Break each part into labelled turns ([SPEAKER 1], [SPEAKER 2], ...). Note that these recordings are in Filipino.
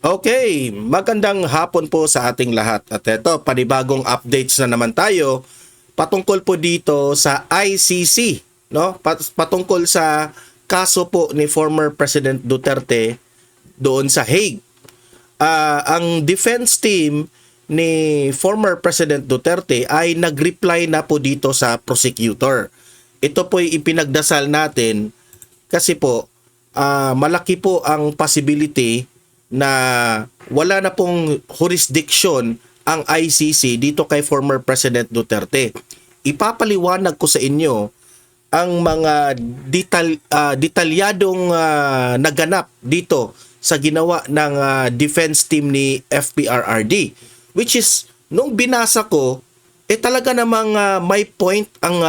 [SPEAKER 1] Okay, magandang hapon po sa ating lahat. At eto, panibagong updates na naman tayo patungkol po dito sa ICC, no? Patungkol sa kaso po ni former President Duterte doon sa Hague. Ang defense team ni former President Duterte ay nag-reply na po dito sa prosecutor. Ito po ay ipinagdasal natin kasi po malaki po ang possibility na wala na pong jurisdiction ang ICC dito kay former President Duterte. Ipapaliwanag ko sa inyo ang mga detalyadong naganap dito sa ginawa ng defense team ni FPRRD, which is nung binasa ko talaga namang may point ang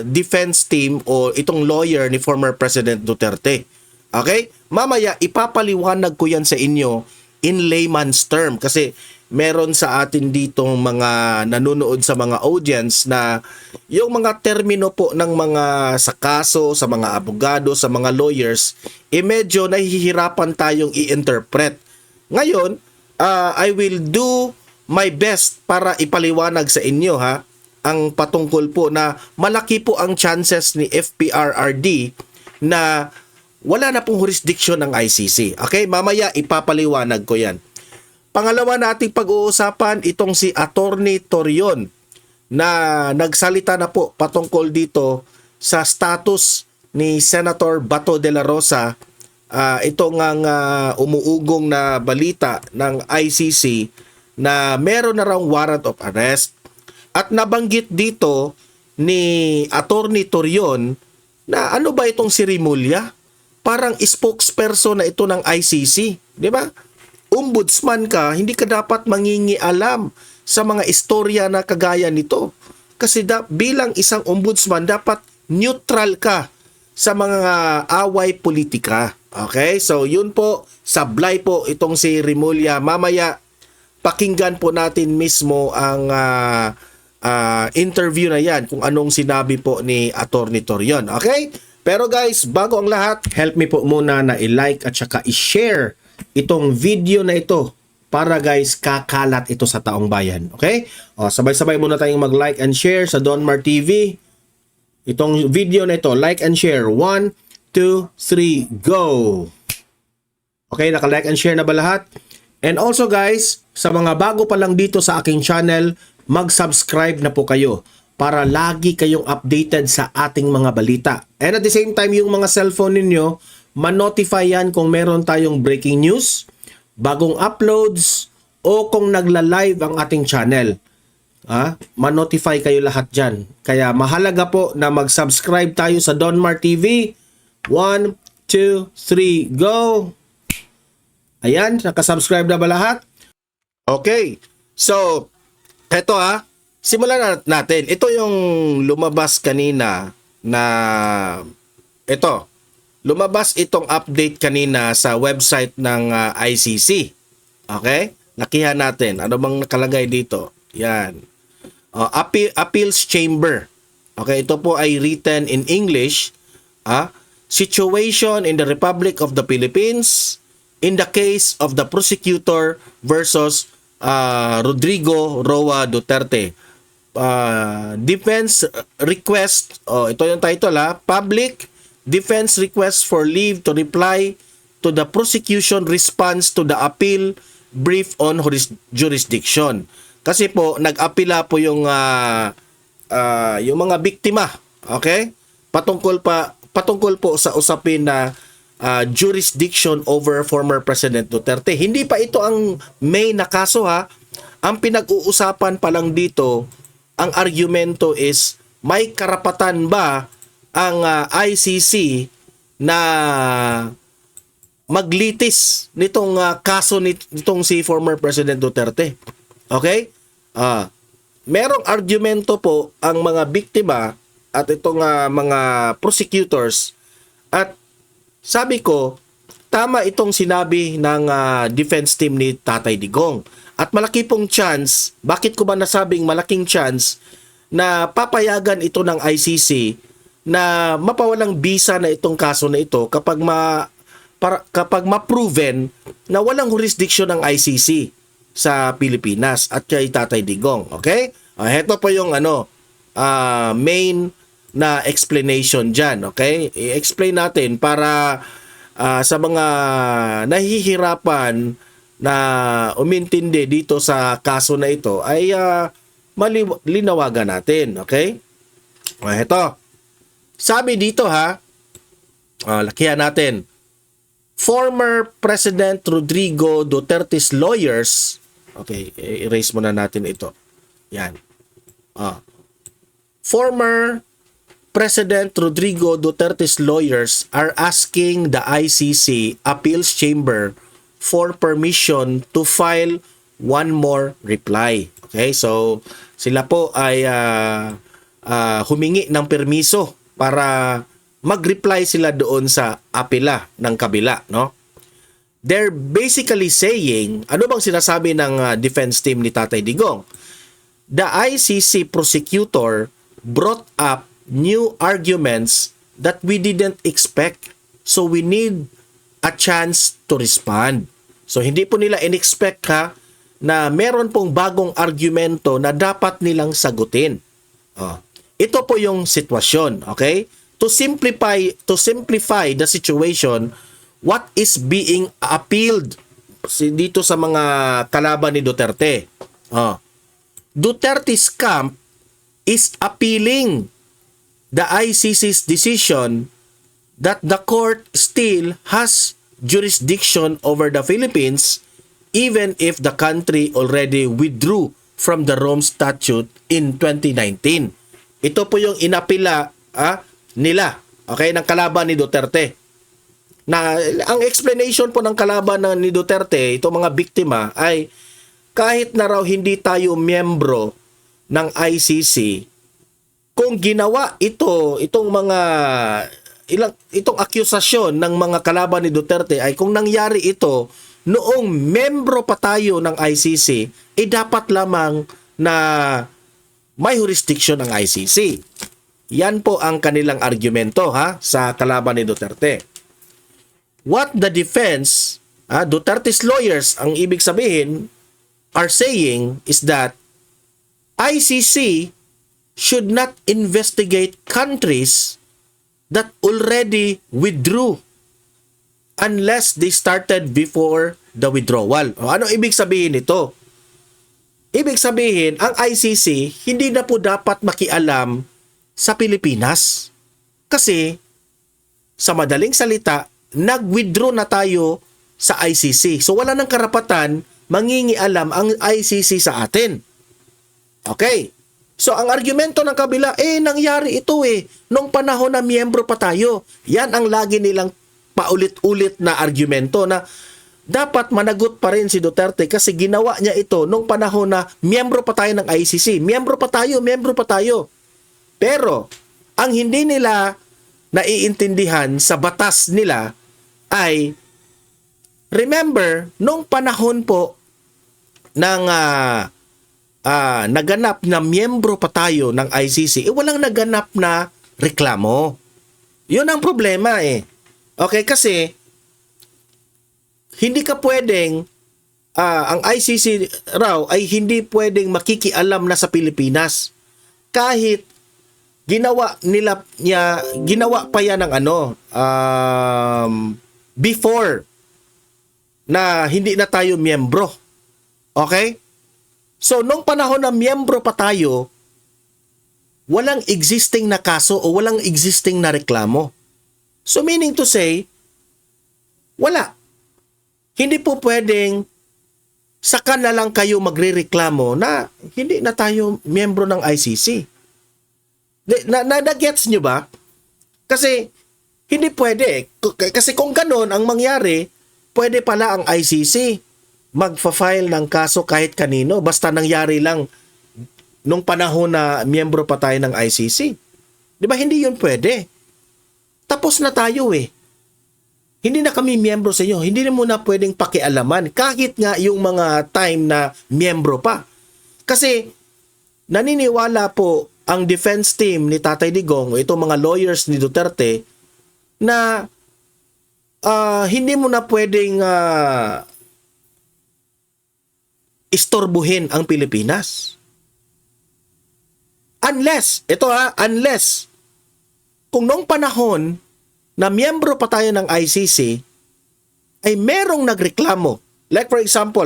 [SPEAKER 1] defense team o itong lawyer ni former President Duterte. Okay? Mamaya ipapaliwanag ko yan sa inyo in layman's term kasi meron sa atin ditong mga nanonood sa mga audience na yung mga termino po ng mga sa kaso, sa mga abogado, sa mga lawyers, medyo nahihirapan tayong i-interpret. Ngayon, I will do my best para ipaliwanag sa inyo ang patungkol po na malaki po ang chances ni FPRRD na wala na pong jurisdiction ng ICC. Okay? Mamaya ipapaliwanag ko yan. Pangalawa nating pag-uusapan itong si Attorney Torion na nagsalita na po patungkol dito sa status ni Senator Bato de la Rosa. Ito ngang umuugong na balita ng ICC na meron na raw warrant of arrest. At nabanggit dito ni Attorney Torion na ano ba itong si Rimulya? Parang spokesperson na ito ng ICC, di ba? Ombudsman ka, hindi ka dapat mangingialam sa mga istorya na kagaya nito. Kasi bilang isang ombudsman, dapat neutral ka sa mga away politika. Okay? So, yun po, sablay po itong si Rimulya. Mamaya, pakinggan po natin mismo ang interview na yan, kung anong sinabi po ni Attorney Torion. Okay? Pero guys, bago ang lahat, help me po muna na i-like at saka i-share itong video na ito para guys, kakalat ito sa taong bayan. Okay? Sabay-sabay muna tayong mag-like and share sa Donmar TV. Itong video na ito, like and share. 1, 2, 3, go! Okay, naka-like and share na ba lahat? And also guys, sa mga bago pa lang dito sa aking channel, mag-subscribe na po kayo para lagi kayong updated sa ating mga balita. And at the same time, yung mga cellphone ninyo, ma-notify yan kung meron tayong breaking news, bagong uploads, o kung nagla-live ang ating channel. Ma-notify kayo lahat dyan. Kaya mahalaga po na mag-subscribe tayo sa Donmar TV. 1, 2, 3, go! Ayan, nakasubscribe na ba lahat? Okay, so, eto simulan natin. Ito yung lumabas kanina na lumabas itong update kanina sa website ng ICC. Okay? Lakihan natin. Ano bang nakalagay dito? Yan. Appeals Chamber. Okay, ito po ay written in English. Situation in the Republic of the Philippines in the case of the prosecutor versus Rodrigo Roa Duterte. Defense request, ito yung title public defense request for leave to reply to the prosecution response to the appeal brief on jurisdiction. Kasi po nag-apila po yung mga biktima, okay? Patungkol po sa usapin na jurisdiction over former President Duterte. Hindi pa ito ang main na kaso Ang pinag-uusapan pa lang dito, ang argumento is may karapatan ba ang ICC na maglitis nitong kaso nitong si former President Duterte. Okay? Merong argumento po ang mga biktima at itong mga prosecutors at sabi ko, tama itong sinabi ng defense team ni Tatay Digong. At malaki pong chance, bakit ko ba nasabing malaking chance na papayagan ito ng ICC na mapawalang bisa na itong kaso na ito kapag para kapag ma-proven na walang jurisdiction ng ICC sa Pilipinas at kay Tatay Digong. Okay? Ito po yung main na explanation dyan. Okay? I-explain natin para sa mga nahihirapan na umintindi dito sa kaso na ito ay malinawagan natin. Okay? Ito. Sabi dito lakihan natin. Former President Rodrigo Duterte's lawyers, okay, erase muna natin ito. Yan. Former President Rodrigo Duterte's lawyers are asking the ICC Appeals Chamber for permission to file one more reply. Okay, so sila po ay humingi ng permiso para mag-reply sila doon sa apela ng kabila, no? They're basically saying, ano bang sinasabi ng defense team ni Tatay Digong? The ICC prosecutor brought up new arguments that we didn't expect. So we need a chance to respond. So hindi po nila in-expect na meron pong bagong argumento na dapat nilang sagutin. Ito po yung sitwasyon, okay? To simplify the situation, what is being appealed dito sa mga kalaban ni Duterte. Duterte's camp is appealing the ICC's decision that the court still has jurisdiction over the Philippines even if the country already withdrew from the Rome Statute in 2019. Ito po yung inapila nila, okay, ng kalaban ni Duterte. Na ang explanation po ng kalaban ni Duterte, itong mga biktima ay kahit na raw hindi tayo miyembro ng ICC, kung ginawa itong akusasyon ng mga kalaban ni Duterte ay kung nangyari ito noong miyembro pa tayo ng ICC, dapat lamang na may jurisdiction ng ICC. Yan po ang kanilang argumento sa kalaban ni Duterte. What the defense, Duterte's lawyers, ang ibig sabihin, are saying is that ICC should not investigate countries that already withdrew unless they started before the withdrawal. Ano ibig sabihin nito? Ibig sabihin, ang ICC hindi na po dapat makialam sa Pilipinas. Kasi, sa madaling salita, nag-withdraw na tayo sa ICC. So, wala nang karapatan mangingialam ang ICC sa atin. Okay. So, ang argumento ng kabila, nangyari ito nung panahon na miyembro pa tayo. Yan ang lagi nilang paulit-ulit na argumento na dapat managot pa rin si Duterte kasi ginawa niya ito nung panahon na miyembro pa tayo ng ICC. Miyembro pa tayo. Pero, ang hindi nila naiintindihan sa batas nila ay, remember, nung panahon po ng naganap na miyembro pa tayo ng ICC, walang naganap na reklamo. Yun ang problema Okay, kasi, hindi ka pwedeng, ang ICC raw ay hindi pwedeng makikialam na sa Pilipinas. Kahit ginawa pa yan ng before na hindi na tayo miyembro. Okay? So, nung panahon na miyembro pa tayo, walang existing na kaso o walang existing na reklamo. So, meaning to say, wala. Hindi po pwedeng saka na lang kayo magrereklamo na hindi na tayo miyembro ng ICC. Na-gets nyo ba? Kasi, hindi pwede. Kasi kung ganun ang mangyari, pwede pala ang ICC magfa-file ng kaso kahit kanino. Basta nangyari lang nung panahon na miyembro pa tayo ng ICC. Di ba? Hindi yun pwede. Tapos na tayo Hindi na kami miyembro sa inyo. Hindi na muna pwedeng pakialaman. Kahit nga yung mga time na miyembro pa. Kasi, naniniwala po ang defense team ni Tatay Digong, itong mga lawyers ni Duterte, na hindi mo na pwedeng istorbuhin ang Pilipinas. Unless, kung noong panahon na miyembro pa tayo ng ICC, ay merong nagreklamo. Like for example,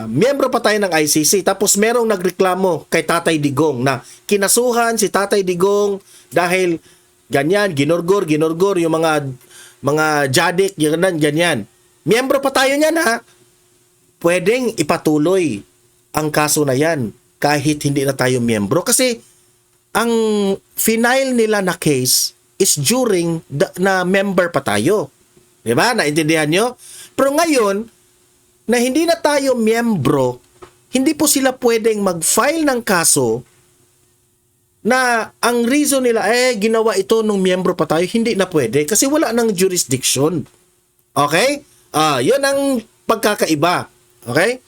[SPEAKER 1] miyembro pa tayo ng ICC, tapos merong nagreklamo kay Tatay Digong na kinasuhan si Tatay Digong dahil ganyan, ginorgor yung mga jadik, ganyan. Miyembro pa tayo niyan, pwedeng ipatuloy ang kaso na yan kahit hindi na tayo miyembro. Kasi ang final nila na case is during na member pa tayo. Diba? Naintindihan nyo? Pero ngayon, na hindi na tayo miyembro, hindi po sila pwedeng mag-file ng kaso na ang reason nila, ginawa ito nung miyembro pa tayo. Hindi na pwede kasi wala nang jurisdiction. Okay? Yun ang pagkakaiba. Okay?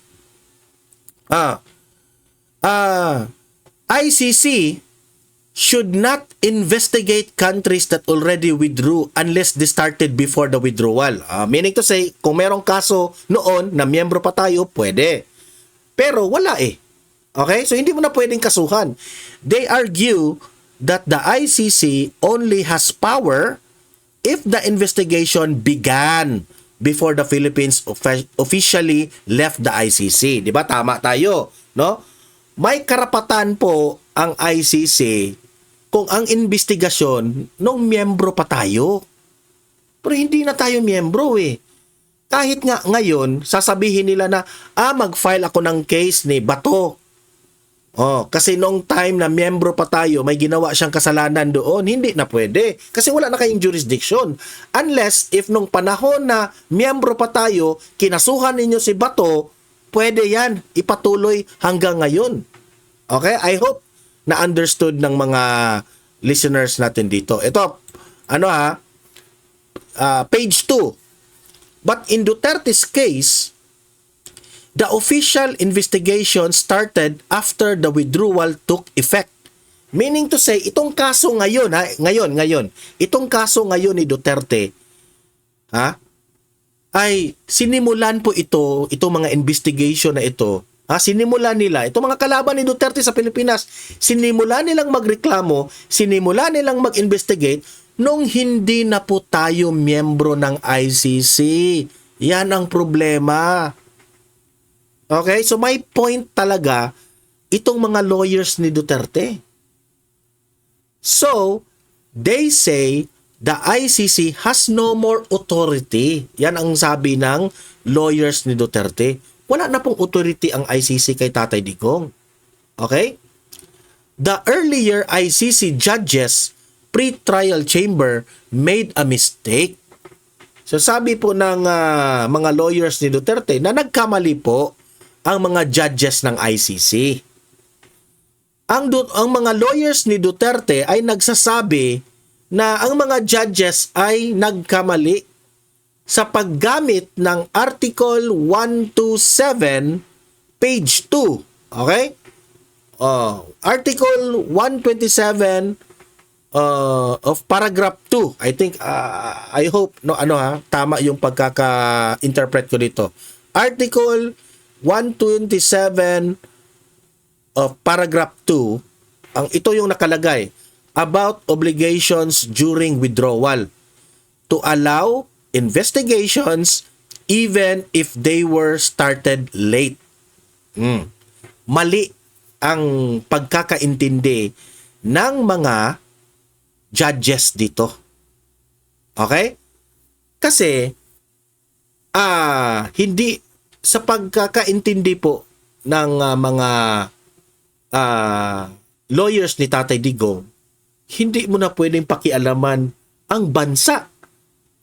[SPEAKER 1] ICC should not investigate countries that already withdrew unless they started before the withdrawal. Meaning to say, kung merong kaso noon na miyembro pa tayo, pwede. Pero wala Okay? So hindi mo na pwedeng kasuhan. They argue that the ICC only has power if the investigation began before the Philippines officially left the ICC. 'Di ba? Tama tayo, no? May karapatan po ang ICC kung ang investigasyon nung miyembro pa tayo. Pero hindi na tayo miyembro Kahit nga ngayon, sasabihin nila na, mag-file ako ng case ni Bato. Kasi nung time na miyembro pa tayo, may ginawa siyang kasalanan doon, hindi na pwede. Kasi wala na kayong jurisdiction. Unless, if nung panahon na miyembro pa tayo, kinasuhan ninyo si Bato, pwede yan, ipatuloy hanggang ngayon. Okay? I hope na understood ng mga listeners natin dito. Ito, page 2. But in Duterte's case, the official investigation started after the withdrawal took effect. Meaning to say, itong kaso ngayon, itong kaso ngayon ni Duterte, ay sinimulan po itong mga investigation na ito. Sinimulan nila, itong mga kalaban ni Duterte sa Pilipinas, sinimulan nilang magreklamo, sinimulan nilang mag-investigate nung hindi na po tayo miyembro ng ICC. Yan ang problema. Okay? So may point talaga itong mga lawyers ni Duterte. So, they say the ICC has no more authority. Yan ang sabi ng lawyers ni Duterte. Wala na pong authority ang ICC kay Tatay Digong. Okay? The earlier ICC judges pre-trial chamber made a mistake. So sabi po ng mga lawyers ni Duterte na nagkamali po ang mga judges ng ICC. Ang mga lawyers ni Duterte ay nagsasabi na ang mga judges ay nagkamali sa paggamit ng Article 127, page 2. Okay? Article 127 of paragraph 2. I think, I hope, tama yung pagkaka-interpret ko dito. Article 127 of paragraph 2, ito yung nakalagay, about obligations during withdrawal to allow investigations even if they were started late. Mali ang pagkakaintindi ng mga judges dito. Okay? Kasi hindi sa pagkakaintindi po ng mga lawyers ni Tatay Digong, hindi mo na pwedeng pakialaman ang bansa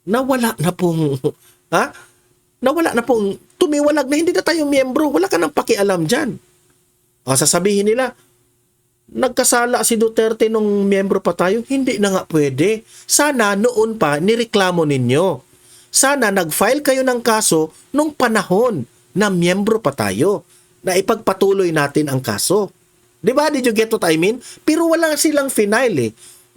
[SPEAKER 1] na wala na pong tumiwalag na hindi na tayo miyembro. Wala ka nang pakialam dyan. Sasabihin nila, nagkasala si Duterte nung miyembro pa tayo. Hindi na nga pwede. Sana noon pa nireklamo ninyo. Sana nag-file kayo ng kaso nung panahon na miyembro pa tayo na ipagpatuloy natin ang kaso. Diba? Did you get what I mean? Pero wala silang final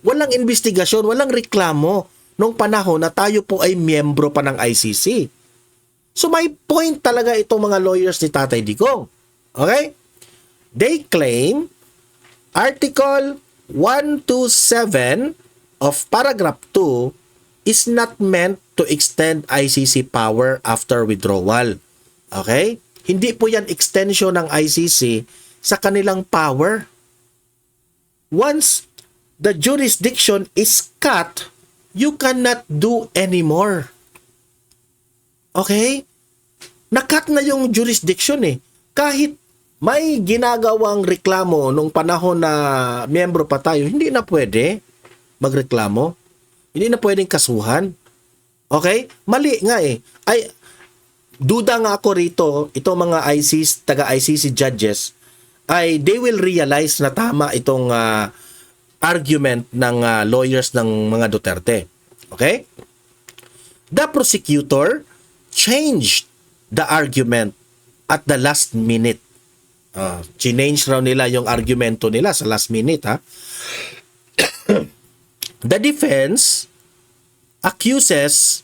[SPEAKER 1] Walang investigasyon, walang reklamo nung panahon na tayo po ay miyembro pa ng ICC. So may point talaga itong mga lawyers ni Tatay Digong. Okay? They claim Article 127 of Paragraph 2 is not meant to extend ICC power after withdrawal. Okay? Hindi po yan extension ng ICC sa kanilang power. Once the jurisdiction is cut, you cannot do anymore. Okay? Nakat na yung jurisdiction eh. Kahit may ginagawang reklamo nung panahon na miyembro pa tayo, hindi na pwede magreklamo. Hindi na pwedeng kasuhan. Okay? Mali nga eh. Ay, duda nga ako rito, itong mga ICC, taga-ICC judges, ay they will realize na tama itong argument ng lawyers ng mga Duterte. Okay? The prosecutor changed the argument at the last minute. Change raw nila yung argumento nila sa last minute, ha? The defense accuses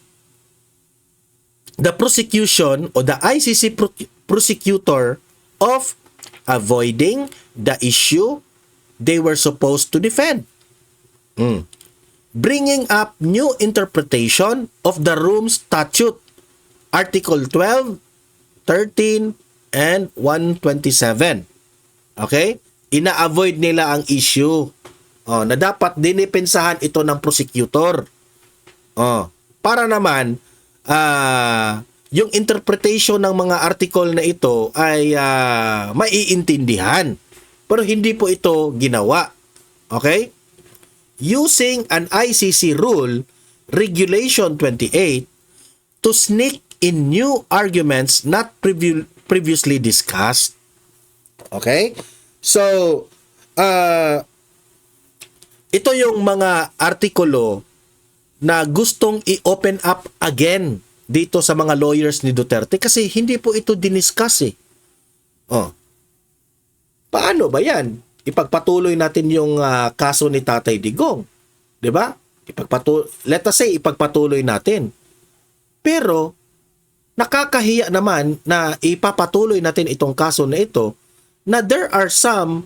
[SPEAKER 1] the prosecution o the ICC prosecutor of avoiding the issue they were supposed to defend. Bringing up new interpretation of the Rome Statute, Article 12, 13, and 127. Okay? Ina-avoid nila ang issue na dapat dinipensahan ito ng prosecutor. Para naman yung interpretation ng mga article na ito ay maiintindihan. Pero hindi po ito ginawa. Okay? Using an ICC rule, Regulation 28, to sneak in new arguments not previously discussed. Okay? So, ito yung mga artikulo na gustong i-open up again dito sa mga lawyers ni Duterte kasi hindi po ito diniscuss eh. Paano ba yan? Ipagpatuloy natin yung kaso ni Tatay Digong. 'Di ba? Let us say ipagpatuloy natin. Pero nakakahiya naman na ipapatuloy natin itong kaso na ito na there are some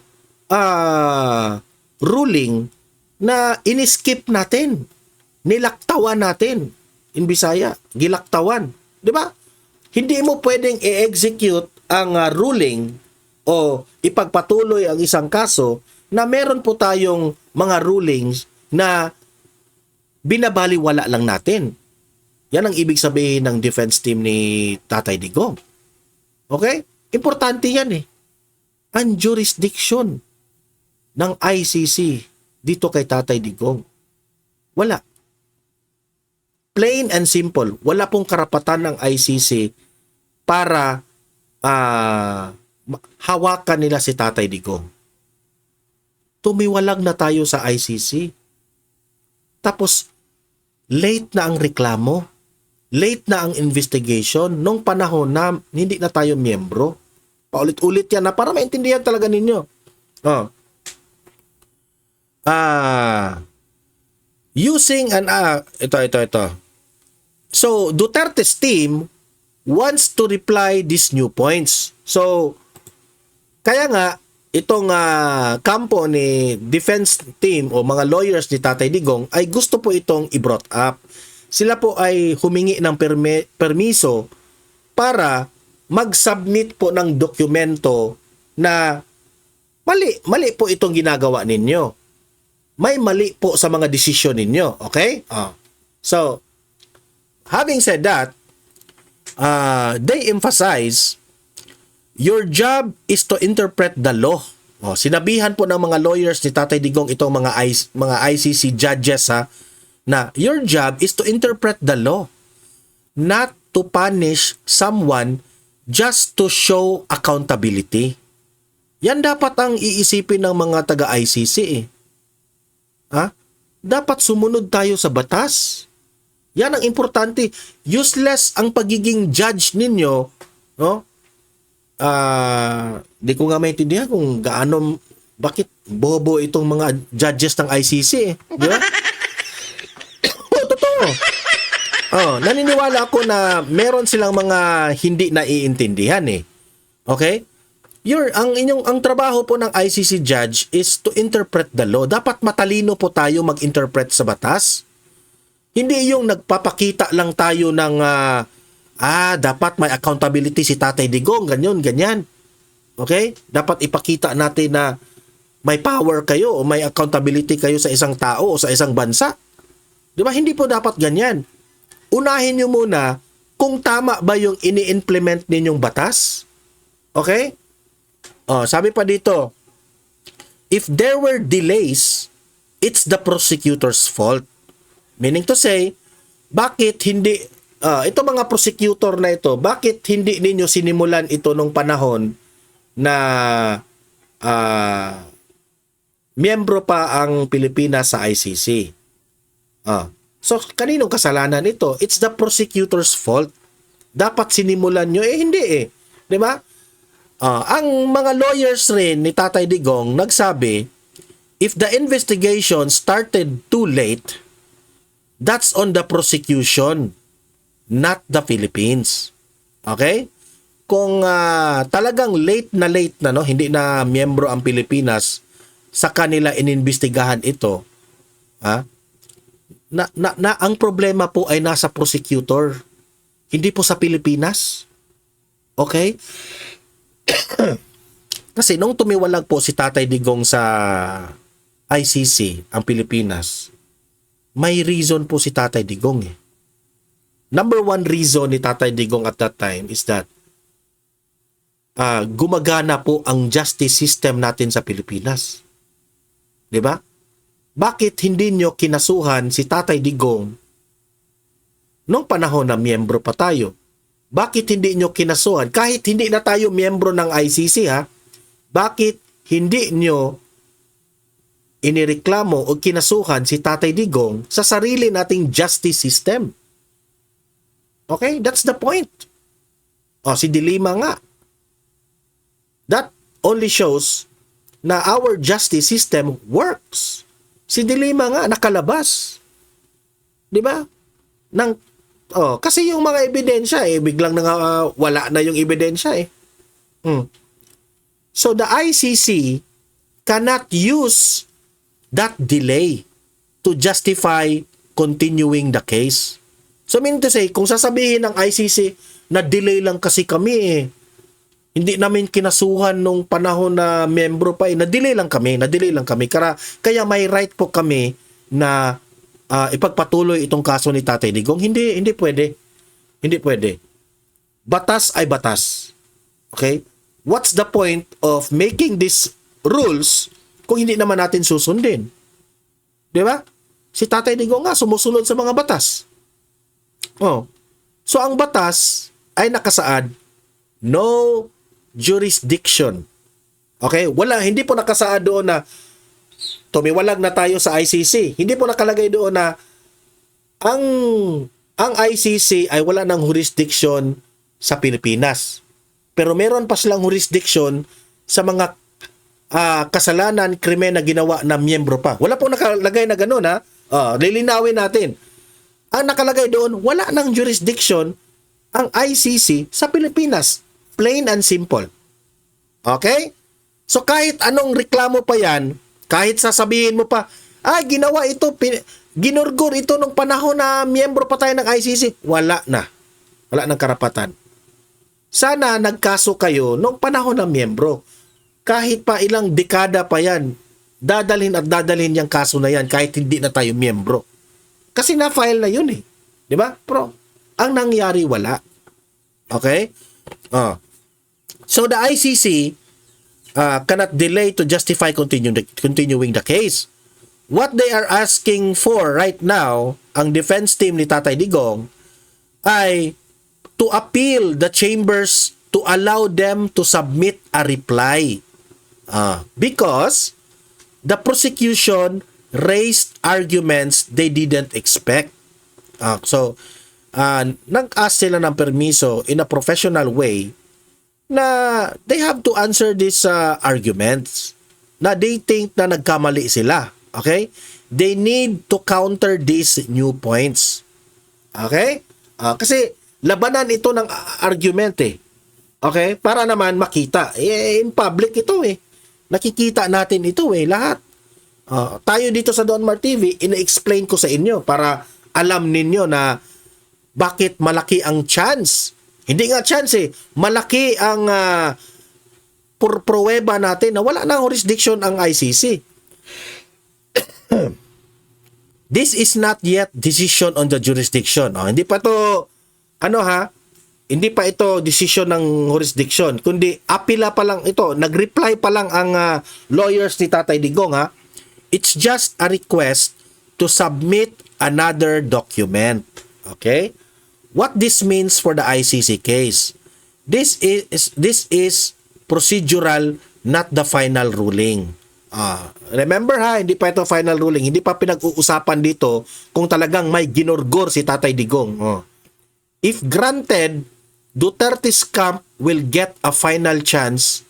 [SPEAKER 1] ruling na iniskip natin. Nilaktawan natin. In Bisaya, gilaktawan. 'Di ba? Hindi mo pwedeng i-execute ang ruling o ipagpatuloy ang isang kaso na meron po tayong mga rulings na binabaliwala lang natin. Yan ang ibig sabihin ng defense team ni Tatay Digong. Okay? Importante yan eh. Ang jurisdiction ng ICC dito kay Tatay Digong. Wala. Plain and simple. Wala pong karapatan ng ICC para hawakan nila si Tatay Digong. Tumiwalag na tayo sa ICC. Tapos, late na ang reklamo. Late na ang investigation nung panahon na hindi na tayo miyembro. Paulit-ulit yan na para maintindihan talaga ninyo. Using an ito. So, Duterte's team wants to reply these new points. So, kaya nga, itong kampo ni defense team o mga lawyers ni Tatay Digong ay gusto po itong i-brought up. Sila po ay humingi ng permiso para mag-submit po ng dokumento na mali po itong ginagawa ninyo. May mali po sa mga desisyon ninyo. Okay? So, having said that, they emphasize your job is to interpret the law. Sinabihan po ng mga lawyers ni Tatay Digong itong mga ICC judges na your job is to interpret the law, not to punish someone just to show accountability. Yan dapat ang iisipin ng mga taga-ICC eh. Dapat sumunod tayo sa batas. Yan ang importante. Useless ang pagiging judge ninyo, no? Di ko nga maintindihan kung bakit bobo itong mga judges ng ICC eh. Di ba? Totoo Naniniwala ako na meron silang mga hindi naiintindihan eh. Okay? Ang trabaho po ng ICC judge is to interpret the law. Dapat matalino po tayo mag-interpret sa batas. Hindi yung nagpapakita lang tayo ng dapat may accountability si Tatay Digong, ganyan. Okay? Dapat ipakita natin na may power kayo o may accountability kayo sa isang tao o sa isang bansa. Di ba? Hindi po dapat ganyan. Unahin nyo muna kung tama ba yung ini-implement ninyong batas. Okay? Sabi pa dito, if there were delays, it's the prosecutor's fault. Meaning to say, bakit hindi, ito mga prosecutor na ito, bakit hindi ninyo sinimulan ito nung panahon na miyembro pa ang Pilipinas sa ICC? So, kaninong kasalanan ito? It's the prosecutor's fault. Dapat sinimulan nyo. Hindi eh. Di ba? Ang mga lawyers rin ni Tatay Digong nagsabi, if the investigation started too late, that's on the prosecution, not the Philippines. Okay? Kung talagang late na, no, hindi na miyembro ang Pilipinas, sa kanila inimbestigahan ito, ang problema po ay nasa prosecutor, hindi po sa Pilipinas. Okay? Kasi nung tumiwalag po si Tatay Digong sa ICC, ang Pilipinas, may reason po si Tatay Digong eh. Number one reason ni Tatay Digong at that time is that gumagana po ang justice system natin sa Pilipinas. 'Di ba? Bakit hindi nyo kinasuhan si Tatay Digong nung panahon na miyembro pa tayo? Bakit hindi nyo kinasuhan? Kahit hindi na tayo miyembro ng ICC bakit hindi nyo inireklamo o kinasuhan si Tatay Digong sa sarili nating justice system? Okay? That's the point. Si Dilima nga. That only shows na our justice system works. Si Dilima nga nakalabas. 'Di ba? Kasi yung mga ebidensya biglang wala na yung ebidensya So the ICC cannot use that delay to justify continuing the case. So meaning to say, kung sasabihin ng ICC na delay lang kasi kami hindi namin kinasuhan nung panahon na miyembro pa na-delay lang kami. Kaya may right po kami na ipagpatuloy itong kaso ni Tatay Digong. Hindi pwede. Hindi pwede. Batas ay batas. Okay? What's the point of making these rules kung hindi naman natin susundin? Di ba? Si Tatay Digong nga sumusunod sa mga batas. So ang batas ay nakasaad, no jurisdiction. Okay? Hindi po nakasaad doon na tumiwalag na tayo sa ICC. Hindi po nakalagay doon na ang ICC ay wala ng jurisdiction sa Pilipinas. Pero meron pa silang jurisdiction sa mga kasalanan, krimen na ginawa na miyembro pa. Wala po nakalagay na gano'n lilinawin natin. Ang nakalagay doon, wala ng jurisdiction ang ICC sa Pilipinas. Plain and simple. Okay? So kahit anong reklamo pa yan, kahit sasabihin mo pa, ginawa ito, ginurgur ito nung panahon na miyembro pa tayo ng ICC, wala na. Wala ng karapatan. Sana nagkaso kayo nung panahon ng miyembro. Kahit pa ilang dekada pa yan, dadalhin yung kaso na yan kahit hindi na tayo miyembro. Kasi na-file na yun Di ba? Pero ang nangyari, wala. Okay? So the ICC cannot delay to justify continuing the case. What they are asking for right now, ang defense team ni Tatay Digong, ay to appeal the chambers to allow them to submit a reply. Because the prosecution raised arguments they didn't expect. So, nag-ask sila ng permiso in a professional way na they have to answer these arguments na they think na nagkamali sila. Okay? They need to counter these new points. Okay? Kasi labanan ito ng argument eh. Okay? Para naman makita. In public ito eh. Nakikita natin ito eh, lahat. Tayo dito sa Don Mar TV, ina-explain ko sa inyo para alam ninyo na bakit malaki ang chance. Hindi nga chance eh. Malaki ang pruweba natin na wala nang jurisdiction ang ICC. This is not yet decision on the jurisdiction. Hindi pa to, hindi pa ito decision ng jurisdiction, kundi apila pa lang ito. Nag-reply pa lang ang lawyers ni Tatay Digong, ha. It's just a request to submit another document. Okay? What this means for the ICC case? This is procedural, not the final ruling. Remember ha, hindi pa ito final ruling. Hindi pa pinag-uusapan dito kung talagang may ginorgor si Tatay Digong. If granted, Duterte's camp will get a final chance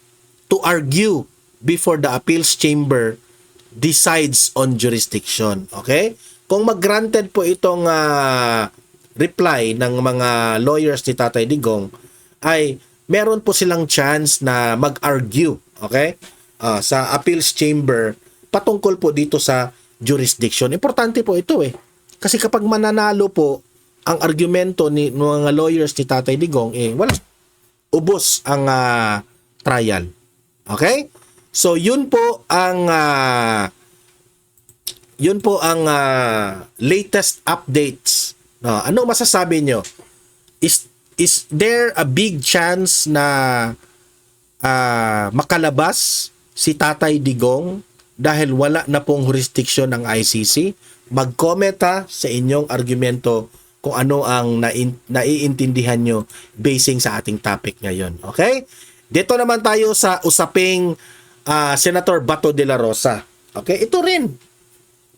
[SPEAKER 1] to argue before the appeals chamber decides on jurisdiction. Okay? Kung mag-granted po itong reply ng mga lawyers ni Tatay Digong, ay meron po silang chance na mag-argue, okay? Sa appeals chamber patungkol po dito sa jurisdiction. Importante po ito eh. Kasi kapag mananalo po ang argumento ni mga lawyers ni Tatay Digong, wala. Ubos ang trial. Okay? So yun po ang latest updates. Ano masasabi nyo? Is there a big chance na makalabas si Tatay Digong dahil wala na pong jurisdiction ng ICC? Mag-comment sa inyong argumento kung ano ang naiintindihan nyo basing sa ating topic ngayon. Okay? Dito naman tayo sa usaping Senator Bato de la Rosa. Okay? Ito rin.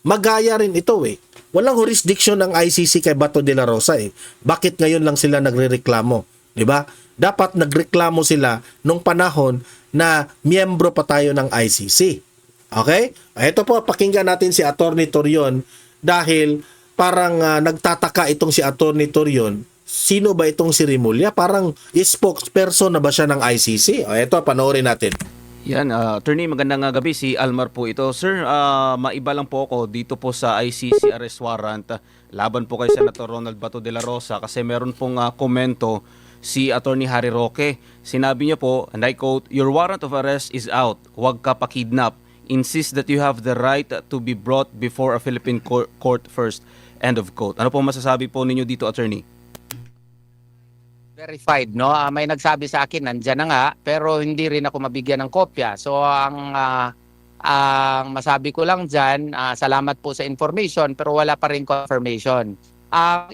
[SPEAKER 1] Magaya rin ito eh. Walang jurisdiction ng ICC kay Bato de la Rosa eh. Bakit ngayon lang sila nagrereklamo? 'Di ba? Dapat nagreklamo sila nung panahon na miyembro pa tayo ng ICC. Okay? Ito po, pakinggan natin si Attorney Torion dahil parang nagtataka itong si Attorney Torion. Sino ba itong si Rimulya? Parang spokesperson na ba siya ng ICC? Ito, panoorin natin.
[SPEAKER 2] Yan, attorney, magandang gabi. Si Almar po ito. Sir, maiba lang po ako dito po sa ICC arrest warrant laban po kay Senator Ronald Bato de la Rosa kasi meron pong komento si Attorney Harry Roque. Sinabi niya po, and I quote, "Your warrant of arrest is out. Huwag ka pa-kidnap. Insist that you have the right to be brought before a Philippine court first." End of quote. Ano po masasabi po ninyo dito, attorney?
[SPEAKER 3] Verified, no? May nagsabi sa akin, nandyan na nga, pero hindi rin ako mabigyan ng kopya. So, ang masabi ko lang dyan, salamat po sa information, pero wala pa rin confirmation.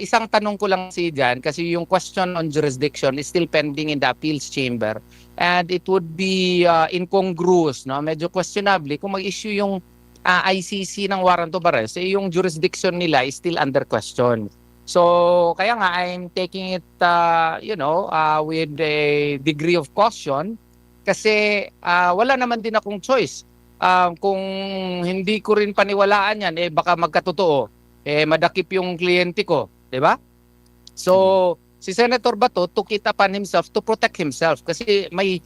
[SPEAKER 3] Isang tanong ko lang dyan, kasi yung question on jurisdiction is still pending in the appeals chamber. And it would be incongruous, no? Medyo questionable kung mag-issue yung ICC ng warrant of arrest, yung jurisdiction nila is still under question. So, kaya nga, I'm taking it, with a degree of caution kasi wala naman din akong choice. Kung hindi ko rin paniwalaan yan, baka magkatotoo. Madakip yung kliyente ko, di ba? So, si Senator Bato took it upon himself to protect himself kasi may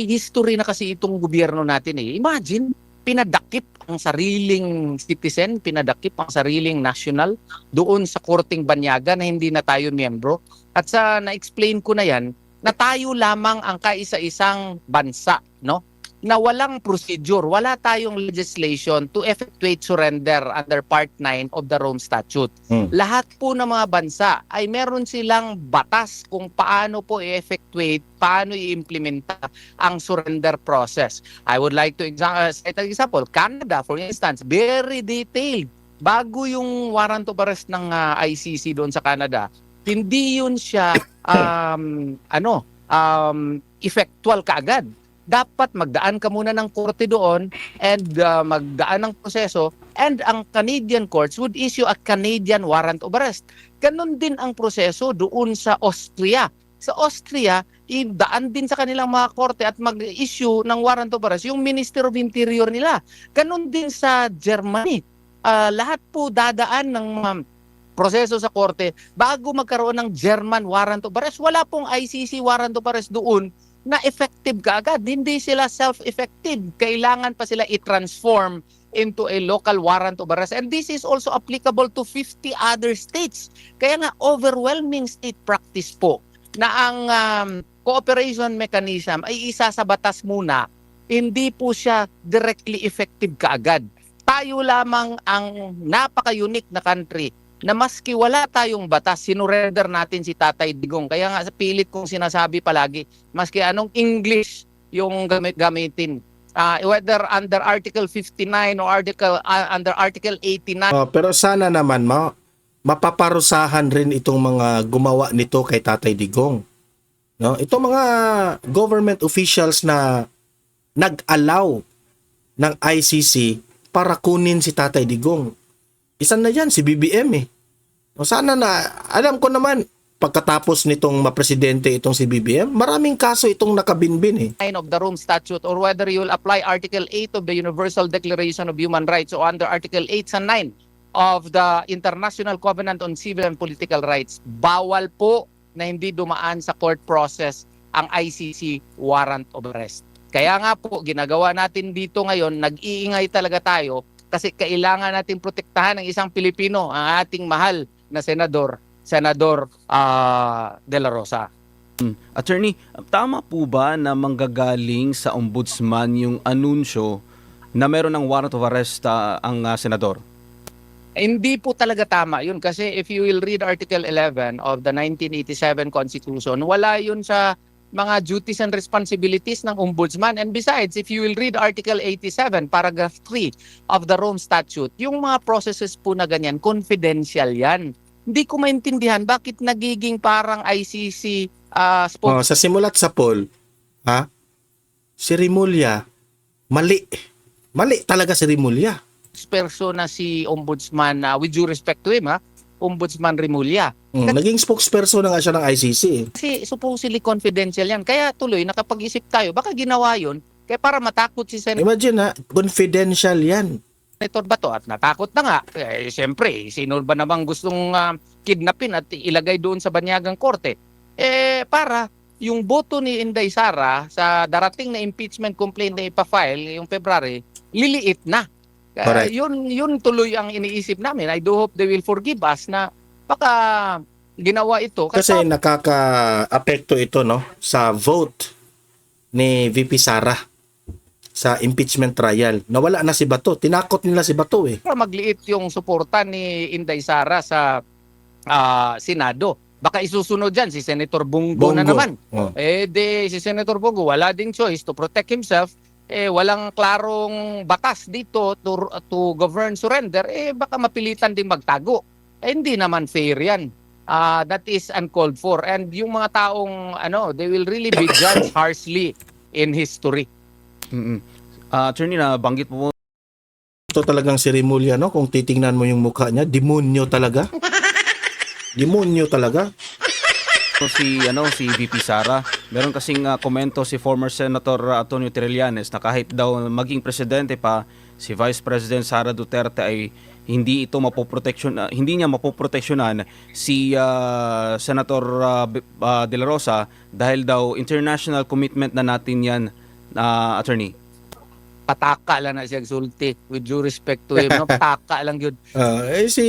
[SPEAKER 3] history na kasi itong gobyerno natin eh. Imagine, pinadakip ang sariling citizen, pinadakip ang sariling national doon sa korting banyaga na hindi na tayo miyembro. At sa na-explain ko na yan, na tayo lamang ang kaisa-isang bansa, no? Na walang procedure, wala tayong legislation to effectuate surrender under Part 9 of the Rome Statute. Lahat po ng mga bansa ay meron silang batas kung paano po i-effectuate, paano i-implementa ang surrender process. I would like to cite an example. Canada, for instance, very detailed. Bago yung warrant of arrest ng ICC doon sa Canada, hindi yun siya effectual kaagad. Dapat magdaan ka muna ng korte doon and magdaan ng proseso and ang Canadian courts would issue a Canadian warrant of arrest. Ganon din ang proseso doon sa Austria. Sa Austria, idaan din sa kanilang mga korte at mag-issue ng warrant of arrest yung Minister of Interior nila. Ganon din sa Germany. Lahat po dadaan ng proseso sa korte bago magkaroon ng German warrant of arrest. Wala pong ICC warrant of arrest doon na effective kaagad. Hindi sila self-effective. Kailangan pa sila i-transform into a local warrant of arrest. And this is also applicable to 50 other states. Kaya nga, overwhelming state practice po na ang cooperation mechanism ay isa sa batas muna, hindi po siya directly effective kaagad. Tayo lamang ang napaka-unique na country na maski wala tayong batas, sinurrender natin si Tatay Digong. Kaya nga sa pilit kong sinasabi palagi, maski anong English yung gamitin, whether under Article 59 or under Article 89.
[SPEAKER 1] Pero sana naman mapaparusahan rin itong mga gumawa nito kay Tatay Digong. No? Itong mga government officials na nag-allow ng ICC para kunin si Tatay Digong. Isa na yan, si BBM eh. O sana na, alam ko naman, pagkatapos nitong mapresidente itong si BBM, maraming kaso itong nakabinbin eh.
[SPEAKER 3] Of the Rome Statute, or whether you will apply Article 8 of the Universal Declaration of Human Rights or under Article 8 and 9 of the International Covenant on Civil and Political Rights, bawal po na hindi dumaan sa court process ang ICC warrant of arrest. Kaya nga po, ginagawa natin dito ngayon, nag-iingay talaga tayo kasi kailangan natin protektahan ng isang Pilipino, ang ating mahal na Senador De La Rosa.
[SPEAKER 2] Attorney, tama po ba na manggagaling sa ombudsman yung anunsyo na meron ng warrant of arrest ang senador?
[SPEAKER 3] Hindi po talaga tama yun kasi if you will read Article 11 of the 1987 Constitution, wala yun sa mga duties and responsibilities ng ombudsman. And besides, if you will read Article 87, paragraph 3 of the Rome Statute, yung mga processes po na ganyan, confidential yan. Hindi ko maintindihan bakit nagiging parang ICC
[SPEAKER 1] sa simulat sa poll, si Rimulya, mali. Mali talaga si Rimulya.
[SPEAKER 3] spokesperson na si Ombudsman, with due respect to him, Ombudsman Rimulya.
[SPEAKER 1] Naging spokesperson na nga siya ng ICC.
[SPEAKER 3] Kasi supposedly confidential yan. Kaya tuloy, nakapag-isip tayo, baka ginawa yun, kaya para matakot si Senator
[SPEAKER 1] Imagine confidential yan.
[SPEAKER 3] Bato at natakot na nga. Siyempre, sino ba namang gustong kidnapin at ilagay doon sa banyagang korte? Para yung boto ni Inday Sara sa darating na impeachment complaint na ipafile yung February, liliit na.
[SPEAKER 1] Correct.
[SPEAKER 3] Yun tuloy ang iniisip namin. I do hope they will forgive us na baka ginawa ito.
[SPEAKER 1] Kasi nakaka-apekto ito sa vote ni VP Sara sa impeachment trial. Nawala na si Bato. Tinakot nila si Bato eh.
[SPEAKER 3] Para magliit yung suporta ni Inday Sara sa Senado. Baka isusunod dyan si Senator Bongo na naman. Si Senator Bongo wala ding choice to protect himself. Walang klarong batas dito to govern surrender. Baka mapilitan ding magtago. Hindi naman fair yan. That is uncalled for. And yung mga taong they will really be judged harshly in history.
[SPEAKER 2] Attorney, na banggit po
[SPEAKER 1] Ito talagang si Rimulya, kung titingnan mo yung mukha niya, demonyo talaga. Demonyo talaga.
[SPEAKER 2] si VP Sara. Meron kasing komento si former Senator Antonio Trillanes na kahit daw maging presidente pa si Vice President Sara Duterte ay hindi niya mapoproteksyonan si Senator De La Rosa dahil daw international commitment na natin yan, attorney.
[SPEAKER 3] Pataka lang na siya sulti, with due respect to him, pataka lang yun.
[SPEAKER 1] Si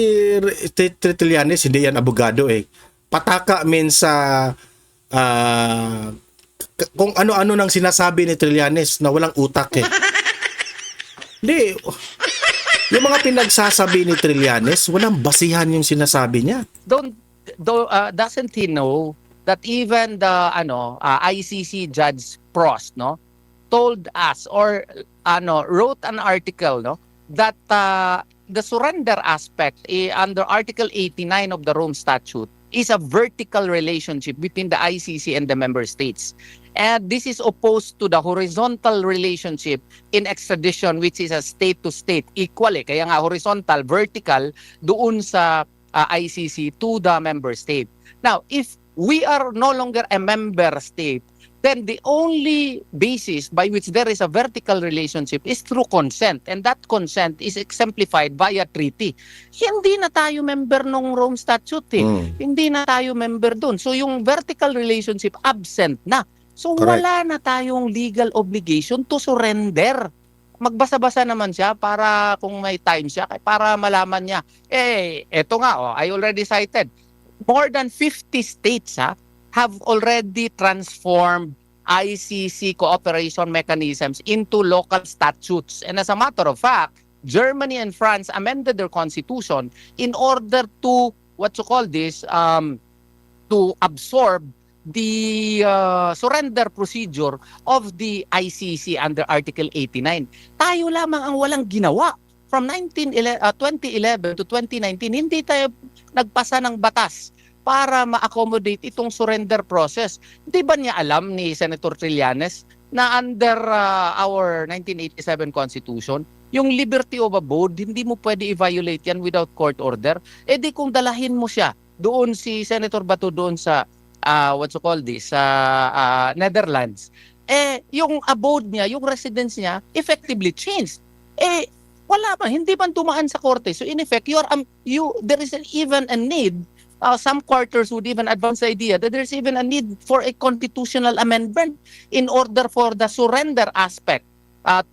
[SPEAKER 1] Trillanes, hindi yan abogado eh. Pataka means kung ano-ano nang sinasabi ni Trillanes na walang utak eh. Hindi. Yung mga pinagsasabi ni Trillanes, walang basihan yung sinasabi niya.
[SPEAKER 3] Doesn't he know that even the ICC Judge Prost told us or wrote an article that the surrender aspect under Article 89 of the Rome Statute is a vertical relationship between the ICC and the member states. And this is opposed to the horizontal relationship in extradition, which is a state-to-state equal. Kaya nga horizontal, vertical, doon sa ICC to the member state. Now, if we are no longer a member state, then the only basis by which there is a vertical relationship is through consent. And that consent is exemplified via treaty. Hindi na tayo member ng Rome Statute. Hindi na tayo member doon. So yung vertical relationship absent na. So
[SPEAKER 1] Correct.
[SPEAKER 3] wala na tayong legal obligation to surrender. Magbasa-basa naman siya para kung may time siya, para malaman niya. Eto nga, I already cited. More than 50 states have already transformed ICC cooperation mechanisms into local statutes. And as a matter of fact, Germany and France amended their constitution in order to, to absorb the surrender procedure of the ICC under Article 89. Tayo lamang ang walang ginawa. From 2011 to 2019, hindi tayo nagpasa ng batas para ma-accommodate itong surrender process. Di ba niya alam ni Senator Trillanes na under our 1987 Constitution, yung liberty of abode, hindi mo pwede i-violate yan without court order? Di kung dalahin mo siya, doon si Senator Bato doon sa, sa Netherlands, yung abode niya, yung residence niya, effectively changed. Wala pa, hindi man dumaan sa korte. So in effect, there is even a need. Some quarters would even advance the idea that there's even a need for a constitutional amendment in order for the surrender aspect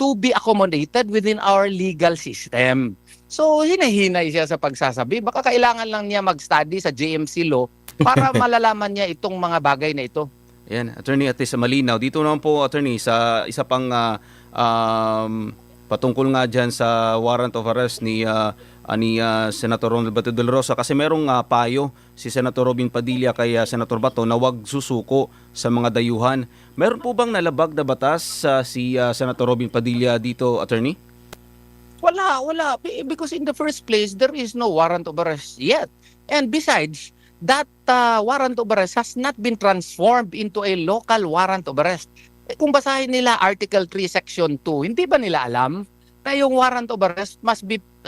[SPEAKER 3] to be accommodated within our legal system. So, hinahinay siya sa pagsasabi. Baka kailangan lang niya mag-study sa JMC Law para malalaman niya itong mga bagay na ito.
[SPEAKER 2] Ayan, Attorney, at least malinaw. Dito naman po, Attorney, sa isa pang patungkol nga dyan sa warrant of arrest ni Senator Ronald Bato de la Rosa, kasi merong payo si Senator Robin Padilla kay Senator Bato na wag susuko sa mga dayuhan. Meron po bang nalabag na batas si Senator Robin Padilla dito, Attorney?
[SPEAKER 3] Wala. Because in the first place, there is no warrant of arrest yet. And besides, that warrant of arrest has not been transformed into a local warrant of arrest. Kung basahin nila Article 3, Section 2, hindi ba nila alam na yung warrant of arrest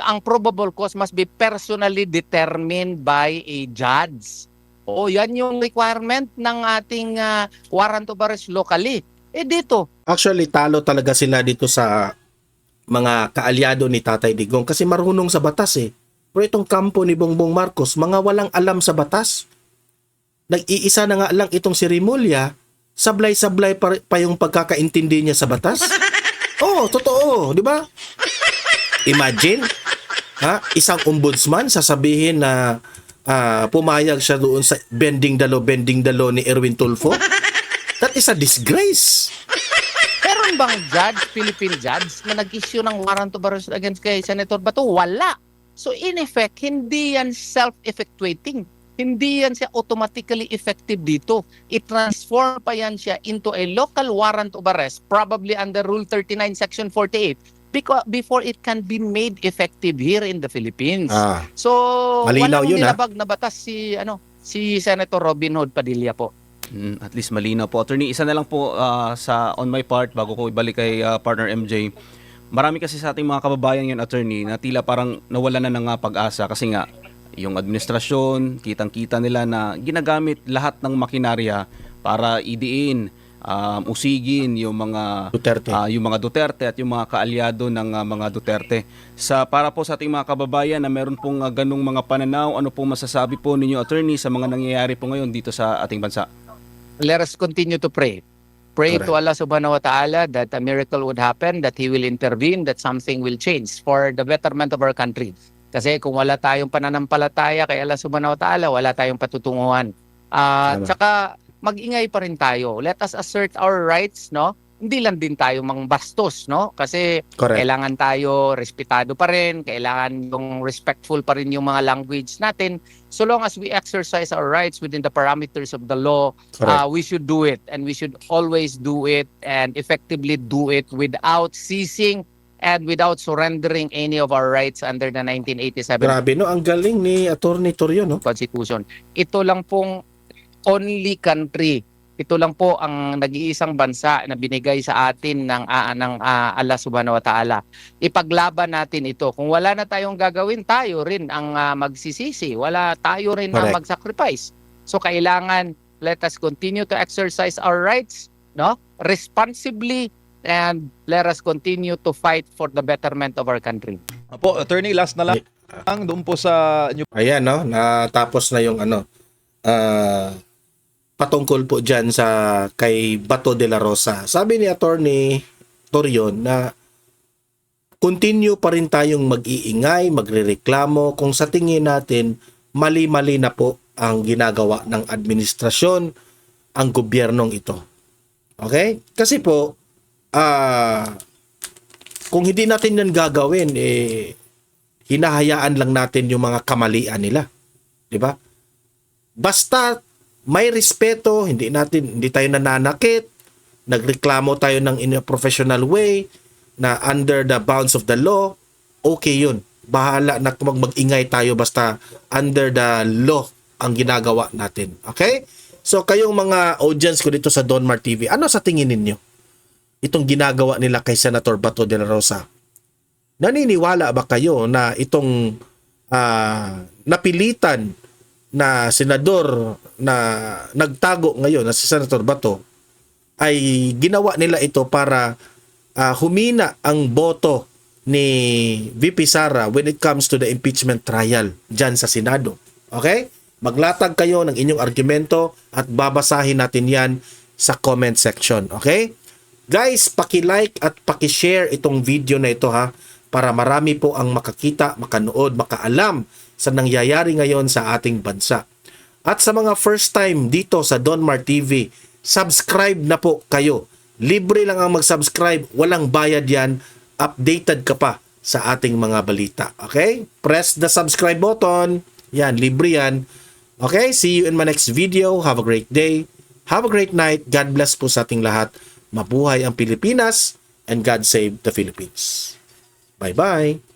[SPEAKER 3] ang probable cause must be personally determined by a judge? Yan yung requirement ng ating warrant of arrest locally. Dito.
[SPEAKER 1] Actually, talo talaga sila dito sa mga kaalyado ni Tatay Digong kasi marunong sa batas Pero itong kampo ni Bongbong Marcos, mga walang alam sa batas. Nag-iisa na nga lang itong si Rimulya, sablay-sablay pa yung pagkakaintindi niya sa batas. Totoo, di ba? Imagine, isang ombudsman sasabihin na pumayag siya doon sa bending the law ni Erwin Tulfo. That is a disgrace.
[SPEAKER 3] Meron bang Philippine judge na nag-issue ng warrant of arrest against kay Senator Bato? Wala. So in effect, hindi yan self-effectuating. Hindi yan siya automatically effective dito. I-transform pa yan siya into a local warrant of arrest, probably under Rule 39, Section 48, before it can be made effective here in the Philippines. So,
[SPEAKER 1] malinaw
[SPEAKER 3] walang
[SPEAKER 1] yun,
[SPEAKER 3] nilabag na batas si Senator Robin Hood Padilla po.
[SPEAKER 2] At least malinaw po. Attorney, isa na lang po on my part, bago ko ibalik kay partner MJ. Marami kasi sa ating mga kababayan yun, Attorney, na tila parang nawala na ng pag-asa kasi nga, yung administrasyon, kitang-kita nila na ginagamit lahat ng makinarya para idiin, usigin yung mga Duterte at yung mga kaalyado ng mga Duterte. Para po sa ating mga kababayan na meron pong ganung mga pananaw, ano pong masasabi po ninyo, Attorney, sa mga nangyayari po ngayon dito sa ating bansa?
[SPEAKER 3] Let us continue to pray. Pray to Allah subhanahu wa ta'ala that a miracle would happen, that He will intervene, that something will change for the betterment of our country. Kasi kung wala tayong pananampalataya kay Allah subhanahu wa ta'ala, wala tayong patutunguhan. Tsaka mag-ingay pa rin tayo. Let us assert our rights, no? Hindi lang din tayo mangbastos, no? Kasi kailangan tayo respetado pa rin, kailangan yung respectful pa rin yung mga language natin. So long as we exercise our rights within the parameters of the law, we should do it. And we should always do it and effectively do it without ceasing and without surrendering any of our rights under the 1987
[SPEAKER 1] Grabe, no? Ang galing ni Attorney Torrio, no?
[SPEAKER 3] Constitution. Ito lang pong only country, ito lang po ang nag-iisang bansa na binigay sa atin ng Allah subhanahu wa ta'ala. Ipaglaban natin ito. Kung wala na tayong gagawin, tayo rin ang magsisisi. Wala tayo rin ang mag-sacrifice. So kailangan, let us continue to exercise our rights no? Responsibly, and let us continue to fight for the betterment of our country.
[SPEAKER 4] Opo, attorney, last na lang doon po sa inyo
[SPEAKER 1] Ayan, no? Natapos na yung patungkol po dyan sa kay Bato de la Rosa. Sabi ni Attorney Torion na continue pa rin tayong mag-iingay, magrereklamo kung sa tingin natin mali-mali na po ang ginagawa ng administrasyon, ang gobyernong ito. Okay? Kasi po, kung hindi natin yan gagawin, hinahayaan lang natin yung mga kamalian nila. Di ba? Basta may respeto, hindi tayo nananakit, nagreklamo tayo ng in a professional way, na under the bounds of the law, okay yun. Bahala na kung mag-ingay tayo basta under the law ang ginagawa natin. Okay? So kayong mga audience ko dito sa Donmar TV, ano sa tingin ninyo? Itong ginagawa nila kay Senator Bato de la Rosa. Naniniwala ba kayo na itong napilitan na senador na nagtago ngayon na si Senator Bato ay ginawa nila ito para humina ang boto ni VP Sara when it comes to the impeachment trial dyan sa Senado. Okay? Maglatag kayo ng inyong argumento at babasahin natin yan sa comment section. Okay? Guys, paki-like at paki-share itong video na ito ha, para marami po ang makakita, makanood, makaalam sa nangyayari ngayon sa ating bansa. At sa mga first time dito sa Donmar TV, subscribe na po kayo. Libre lang ang mag-subscribe, walang bayad yan, updated ka pa sa ating mga balita. Okay? Press the subscribe button. Yan, libre yan. Okay? See you in my next video. Have a great day. Have a great night. God bless po sa ating lahat. Mabuhay ang Pilipinas and God save the Philippines. Bye-bye.